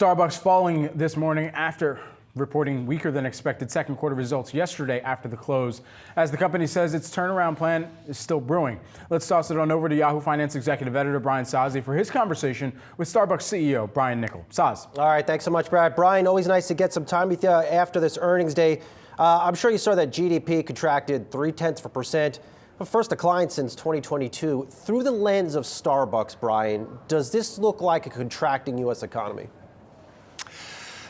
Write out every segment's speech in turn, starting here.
Starbucks falling this morning after reporting weaker than expected second quarter results yesterday after the close, as the company says its turnaround plan is still brewing. Let's toss it on over to Yahoo Finance executive editor Brian Sozzi for his conversation with Starbucks CEO Brian Niccol. Soz. All right, thanks so much, Brad. Brian, always nice to get some time with you after this earnings day. I'm sure you saw that GDP contracted 0.3%, the first decline since 2022. Through the lens of Starbucks, Brian, does this look like a contracting U.S. economy?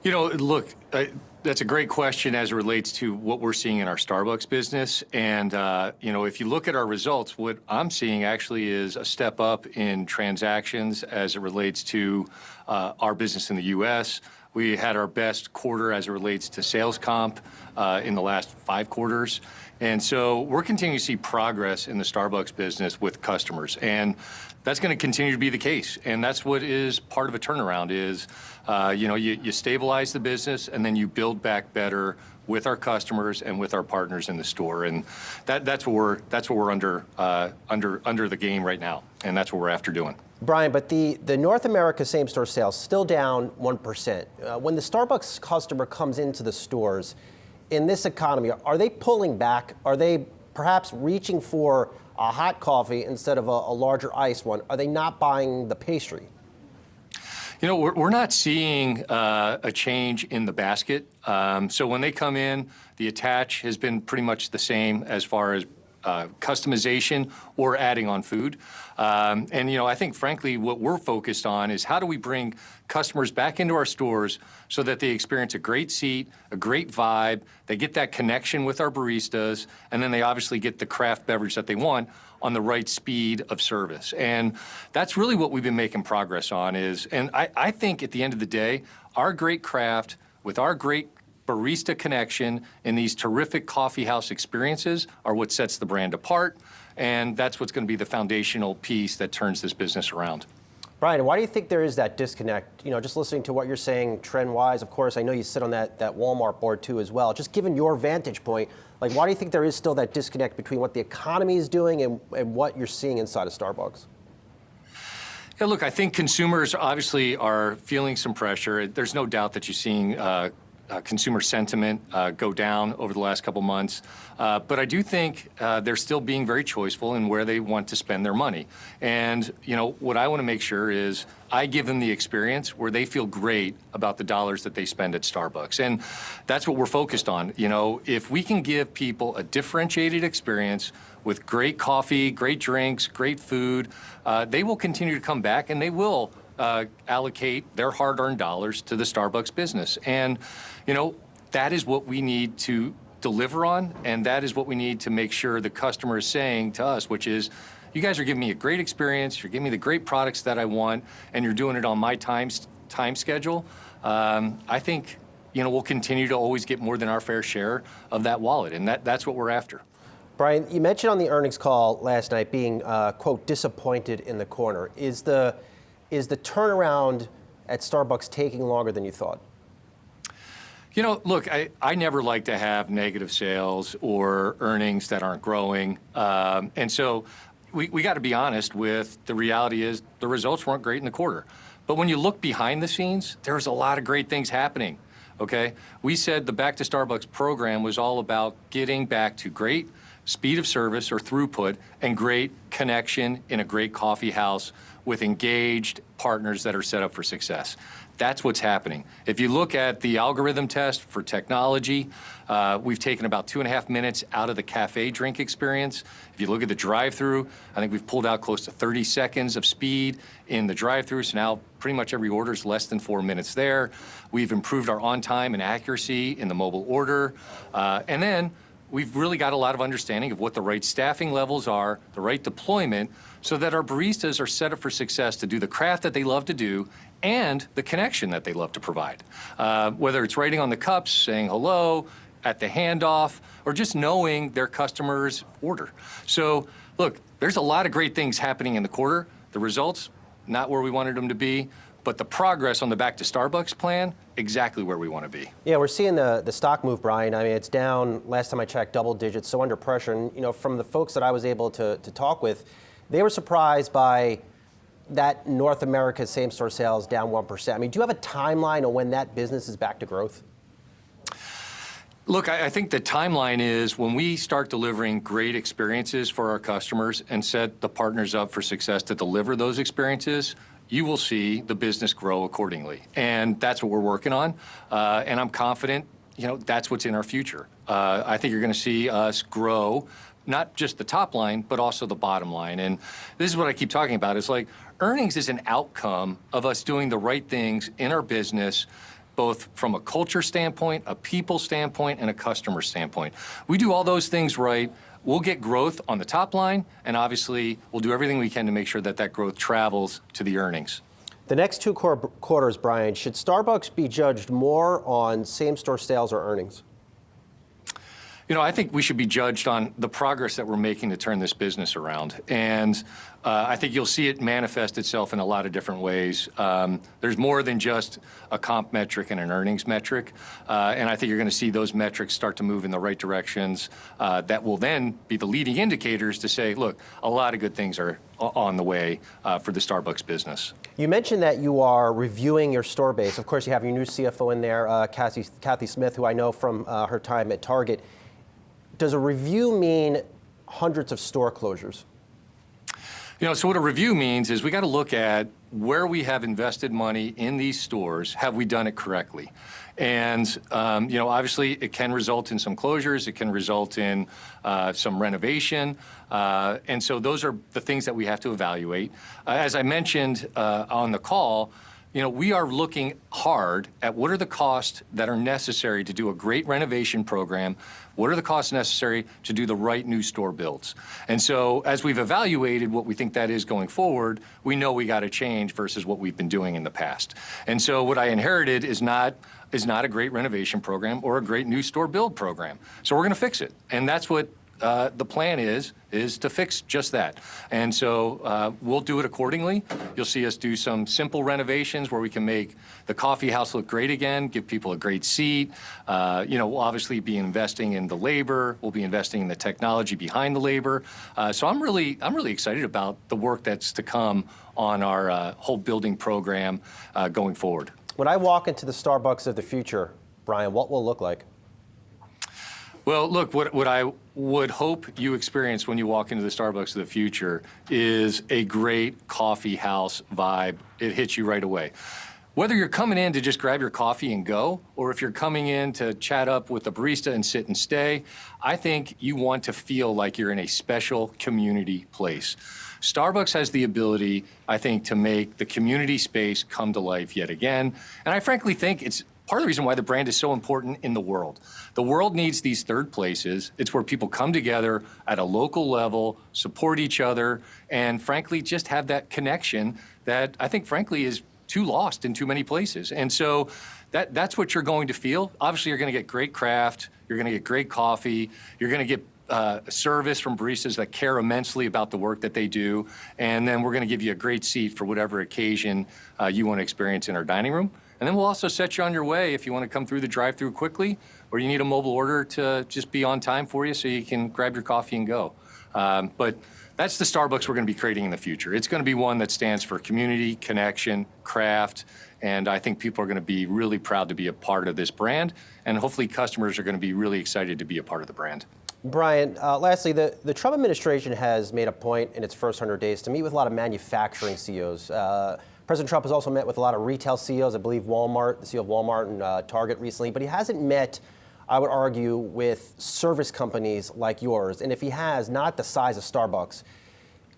You know, look, that's a great question as it relates to what we're seeing in our Starbucks business. And, you know, if you look at our results, what I'm seeing actually is a step up in transactions as it relates to our business in the U.S. We had our best quarter as it relates to sales comp in the last 5 quarters. And so we're continuing to see progress in the Starbucks business with customers. And that's going to continue to be the case. And that's what is part of a turnaround is, you know, you stabilize the business and then you build back better with our customers and with our partners in the store. And that's what we're under the game right now. And that's what we're after doing. Brian, but the North America same-store sales still down 1%. When the Starbucks customer comes into the stores in this economy, are they pulling back? Are they perhaps reaching for a hot coffee instead of a larger iced one? Are they not buying the pastry? You know, we're not seeing a change in the basket. So when they come in, the attach has been pretty much the same as far as customization or adding on food. And, you know, I think, frankly, what we're focused on is how do we bring customers back into our stores so that they experience a great seat, a great vibe, they get that connection with our baristas, and then they obviously get the craft beverage that they want on the right speed of service. And that's really what we've been making progress on and I think at the end of the day, our great craft with our great barista connection and these terrific coffee house experiences are what sets the brand apart. And that's what's going to be the foundational piece that turns this business around. Brian, why do you think there is that disconnect? You know, just listening to what you're saying trend-wise, of course, I know you sit on that Walmart board too as well. Just given your vantage point, like, why do you think there is still that disconnect between what the economy is doing and what you're seeing inside of Starbucks? Yeah, look, I think consumers obviously are feeling some pressure. There's no doubt that you're seeing consumer sentiment go down over the last couple months. But I do think they're still being very choiceful in where they want to spend their money. And, you know, what I want to make sure is I give them the experience where they feel great about the dollars that they spend at Starbucks. And that's what we're focused on. You know, if we can give people a differentiated experience with great coffee, great drinks, great food, they will continue to come back and they will allocate their hard-earned dollars to the Starbucks business. And, you know, that is what we need to deliver on, and that is what we need to make sure the customer is saying to us, which is, you guys are giving me a great experience, you're giving me the great products that I want, and you're doing it on my time schedule. I think, you know, we'll continue to always get more than our fair share of that wallet, and that's what we're after. Brian, you mentioned on the earnings call last night being, quote, disappointed in the corner. Is the turnaround at Starbucks taking longer than you thought? You know, look, I never like to have negative sales or earnings that aren't growing. And so we got to be honest with the reality is the results weren't great in the quarter. But when you look behind the scenes, there's a lot of great things happening, okay? We said the Back to Starbucks program was all about getting back to great speed of service or throughput and great connection in a great coffee house with engaged partners that are set up for success. That's what's happening. If you look at the algorithm test for technology, we've taken about 2.5 minutes out of the cafe drink experience. If you look at the drive-through, I think we've pulled out close to 30 seconds of speed in the drive-through, so now pretty much every order is less than 4 minutes there. We've improved our on-time and accuracy in the mobile order. And then we've really got a lot of understanding of what the right staffing levels are, the right deployment, so that our baristas are set up for success to do the craft that they love to do and the connection that they love to provide. Whether it's writing on the cups, saying hello, at the handoff, or just knowing their customer's order. So, look, there's a lot of great things happening in the quarter. The results, not where we wanted them to be, but the progress on the Back to Starbucks plan, exactly where we want to be. Yeah, we're seeing the stock move, Brian. I mean, it's down, last time I checked, double digits, so under pressure. And, you know, from the folks that I was able to talk with, they were surprised by that North America same-store sales down 1%. I mean, do you have a timeline on when that business is back to growth? Look, I think the timeline is when we start delivering great experiences for our customers and set the partners up for success to deliver those experiences, you will see the business grow accordingly. And that's what we're working on. And I'm confident, that's what's in our future. I think you're going to see us grow not just the top line, but also the bottom line. And this is what I keep talking about. It's like earnings is an outcome of us doing the right things in our business, both from a culture standpoint, a people standpoint, and a customer standpoint. We do all those things right, we'll get growth on the top line, and obviously we'll do everything we can to make sure that that growth travels to the earnings. The next two quarters, Brian, should Starbucks be judged more on same-store sales or earnings? I think we should be judged on the progress that we're making to turn this business around. And I think you'll see it manifest itself in a lot of different ways. There's more than just a comp metric and an earnings metric. And I think you're going to see those metrics start to move in the right directions that will then be the leading indicators to say, look, a lot of good things are on the way for the Starbucks business. You mentioned that you are reviewing your store base. Of course, you have your new CFO in there, Kathy Smith, who I know from her time at Target. Does a review mean hundreds of store closures? So what a review means is we got to look at where we have invested money in these stores. Have we done it correctly? And, obviously it can result in some closures. It can result in some renovation. And so those are the things that we have to evaluate. As I mentioned on the call, we are looking hard at what are the costs that are necessary to do a great renovation program. What are the costs necessary to do the right new store builds? And so as we've evaluated what we think that is going forward, we know we got to change versus what we've been doing in the past. And so what I inherited is not a great renovation program or a great new store build program. So we're going to fix it. And that's what the plan is to fix just that. And so we'll do it accordingly. You'll see us do some simple renovations where we can make the coffee house look great again, give people a great seat. We'll obviously be investing in the labor. We'll be investing in the technology behind the labor. So I'm really excited about the work that's to come on our whole building program going forward. When I walk into the Starbucks of the future, Brian, what will it look like? Well, look, what I would hope you experience when you walk into the Starbucks of the future is a great coffee house vibe. It hits you right away. Whether you're coming in to just grab your coffee and go, or if you're coming in to chat up with the barista and sit and stay, I think you want to feel like you're in a special community place. Starbucks has the ability, I think, to make the community space come to life yet again. And I frankly think it's part of the reason why the brand is so important in the world. The world needs these third places. It's where people come together at a local level, support each other, and frankly, just have that connection that I think, frankly, is too lost in too many places. And so that's what you're going to feel. Obviously, you're going to get great craft. You're going to get great coffee. You're going to get service from baristas that care immensely about the work that they do. And then we're going to give you a great seat for whatever occasion you want to experience in our dining room. And then we'll also set you on your way if you want to come through the drive-thru quickly, or you need a mobile order to just be on time for you so you can grab your coffee and go. But that's the Starbucks we're going to be creating in the future. It's going to be one that stands for community, connection, craft, and I think people are going to be really proud to be a part of this brand, and hopefully customers are going to be really excited to be a part of the brand. Brian, lastly, the Trump administration has made a point in its first 100 days to meet with a lot of manufacturing CEOs. President Trump has also met with a lot of retail CEOs, I believe Walmart, the CEO of Walmart and Target recently, but he hasn't met, I would argue, with service companies like yours. And if he has, not the size of Starbucks.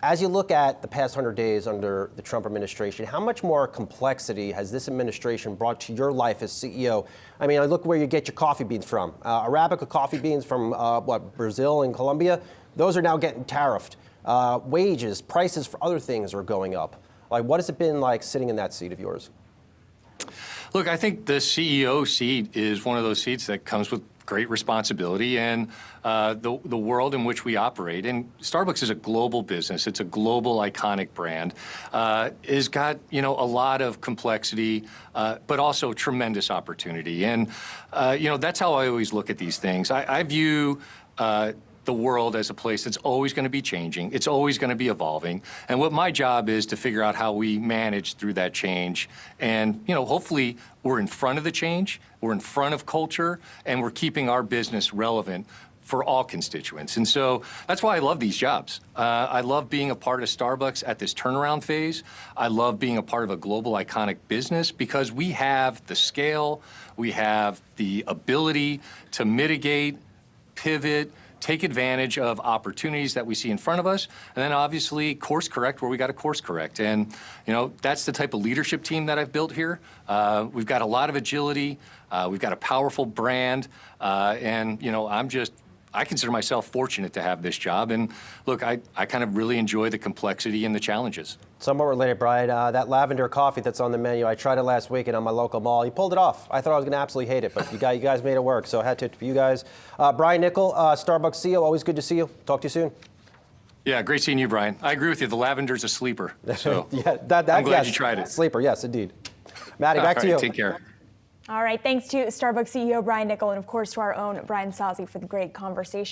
As you look at the past 100 days under the Trump administration, how much more complexity has this administration brought to your life as CEO? I mean, I look where you get your coffee beans from. Arabica coffee beans from, Brazil and Colombia? Those are now getting tariffed. Wages, prices for other things are going up. Like, what has it been like sitting in that seat of yours? Look, I think the CEO seat is one of those seats that comes with great responsibility and the world in which we operate. And Starbucks is a global business. It's a global iconic brand. It's got, a lot of complexity, but also tremendous opportunity. And, that's how I always look at these things. I view the the world as a place that's always going to be changing. It's always going to be evolving. And what my job is to figure out how we manage through that change. And, hopefully we're in front of the change, we're in front of culture, and we're keeping our business relevant for all constituents. And so that's why I love these jobs. I love being a part of Starbucks at this turnaround phase. I love being a part of a global iconic business because we have the scale, we have the ability to mitigate, pivot, take advantage of opportunities that we see in front of us, and then obviously course correct where we got to course correct. And, that's the type of leadership team that I've built here. We've got a lot of agility. We've got a powerful brand. And, I consider myself fortunate to have this job. And look, I kind of really enjoy the complexity and the challenges. Somewhat related, Brian, that lavender coffee that's on the menu, I tried it last weekend on my local mall. You pulled it off. I thought I was going to absolutely hate it, but you guys made it work, so I had to you guys. Brian Niccol, Starbucks CEO, always good to see you. Talk to you soon. Yeah, great seeing you, Brian. I agree with you. The lavender's a sleeper. So yeah, I'm glad you tried it. Sleeper, yes, indeed. Maddie, back to you. Take care. All right, thanks to Starbucks CEO Brian Niccol and, of course, to our own Brian Sozzi for the great conversation.